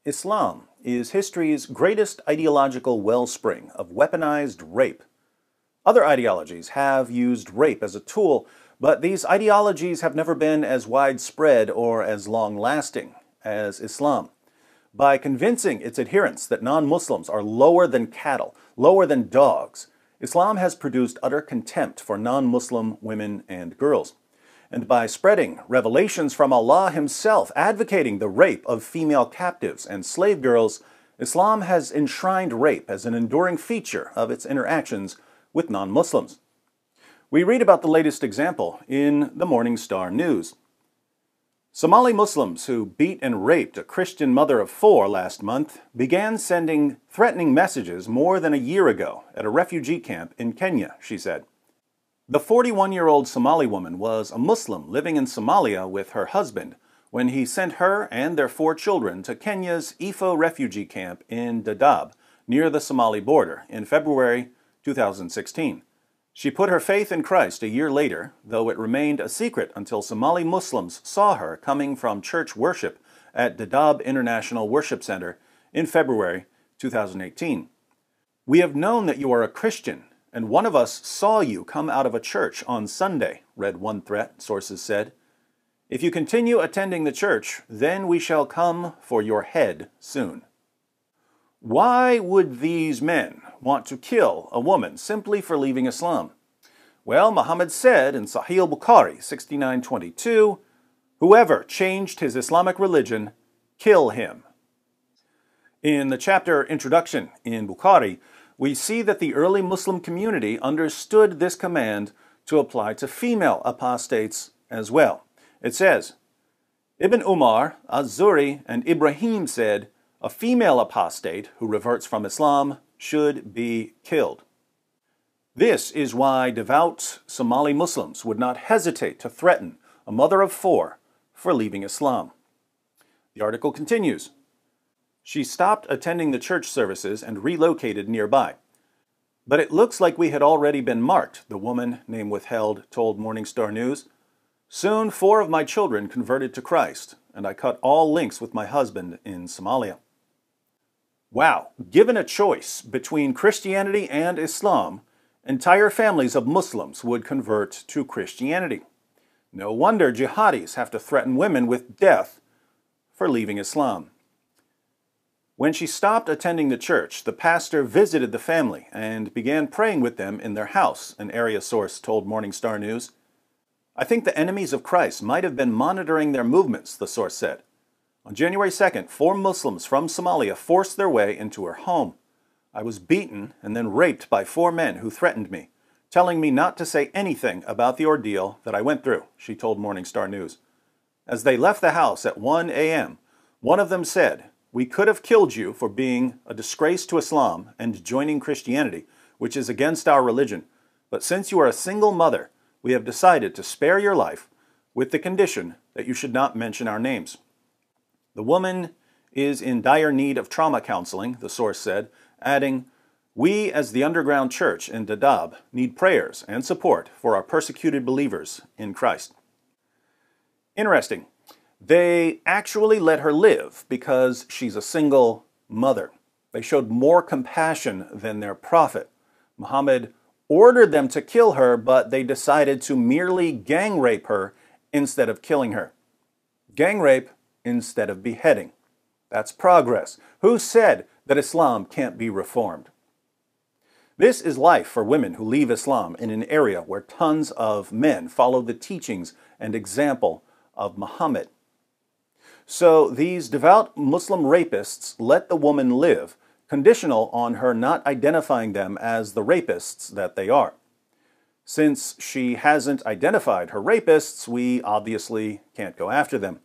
Islam is history's greatest ideological wellspring of weaponized rape. Other ideologies have used rape as a tool, but these ideologies have never been as widespread or as long-lasting as Islam. By convincing its adherents that non-Muslims are lower than cattle, lower than dogs, Islam has produced utter contempt for non-Muslim women and girls. And by spreading revelations from Allah Himself advocating the rape of female captives and slave girls, Islam has enshrined rape as an enduring feature of its interactions with non-Muslims. We read about the latest example in the Morning Star News. Somali Muslims who beat and raped a Christian mother of 4 last month began sending threatening messages more than a year ago at a refugee camp in Kenya, she said. The 41-year-old Somali woman was a Muslim living in Somalia with her husband when he sent her and their 4 children to Kenya's Ifo refugee camp in Dadaab, near the Somali border, in February 2016. She put her faith in Christ a year later, though it remained a secret until Somali Muslims saw her coming from church worship at Dadaab International Worship Center in February 2018. "We have known that you are a Christian, and one of us saw you come out of a church on Sunday," read one threat, sources said. "If you continue attending the church, then we shall come for your head soon." Why would these men want to kill a woman simply for leaving Islam? Well, Muhammad said in Sahih al-Bukhari 69:22, "Whoever changed his Islamic religion, kill him." In the chapter Introduction in Bukhari, we see that the early Muslim community understood this command to apply to female apostates as well. It says, Ibn Umar, Az-Zuri, and Ibrahim said, "A female apostate who reverts from Islam should be killed." This is why devout Somali Muslims would not hesitate to threaten a mother of 4 for leaving Islam. The article continues. She stopped attending the church services and relocated nearby. "But it looks like we had already been marked," the woman, name withheld, told Morning Star News. "Soon 4 of my children converted to Christ, and I cut all links with my husband in Somalia." Wow, given a choice between Christianity and Islam, entire families of Muslims would convert to Christianity. No wonder jihadis have to threaten women with death for leaving Islam. When she stopped attending the church, the pastor visited the family and began praying with them in their house, an area source told Morning Star News. "I think the enemies of Christ might have been monitoring their movements," the source said. On January 2nd, 4 Muslims from Somalia forced their way into her home. "I was beaten and then raped by 4 men who threatened me, telling me not to say anything about the ordeal that I went through," she told Morning Star News. As they left the house at 1 a.m., one of them said, "We could have killed you for being a disgrace to Islam and joining Christianity, which is against our religion. But since you are a single mother, we have decided to spare your life with the condition that you should not mention our names." The woman is in dire need of trauma counseling, the source said, adding, "We, as the underground church in Dadaab, need prayers and support for our persecuted believers in Christ." Interesting. They actually let her live because she's a single mother. They showed more compassion than their prophet. Muhammad ordered them to kill her, but they decided to merely gang rape her instead of killing her. Gang rape instead of beheading. That's progress. Who said that Islam can't be reformed? This is life for women who leave Islam in an area where tons of men follow the teachings and example of Muhammad. So these devout Muslim rapists let the woman live, conditional on her not identifying them as the rapists that they are. Since she hasn't identified her rapists, we obviously can't go after them.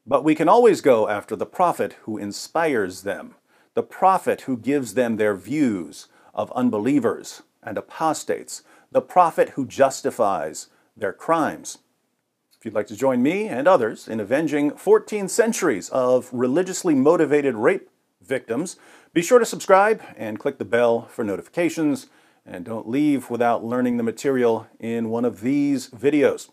But we can always go after the prophet who inspires them, the prophet who gives them their views of unbelievers and apostates, the prophet who justifies their crimes. If you'd like to join me and others in avenging 14 centuries of religiously motivated rape victims, be sure to subscribe and click the bell for notifications, and don't leave without learning the material in one of these videos.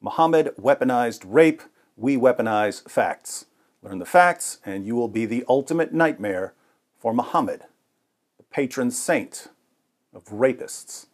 Muhammad weaponized rape. We weaponize facts. Learn the facts, and you will be the ultimate nightmare for Muhammad, the patron saint of rapists.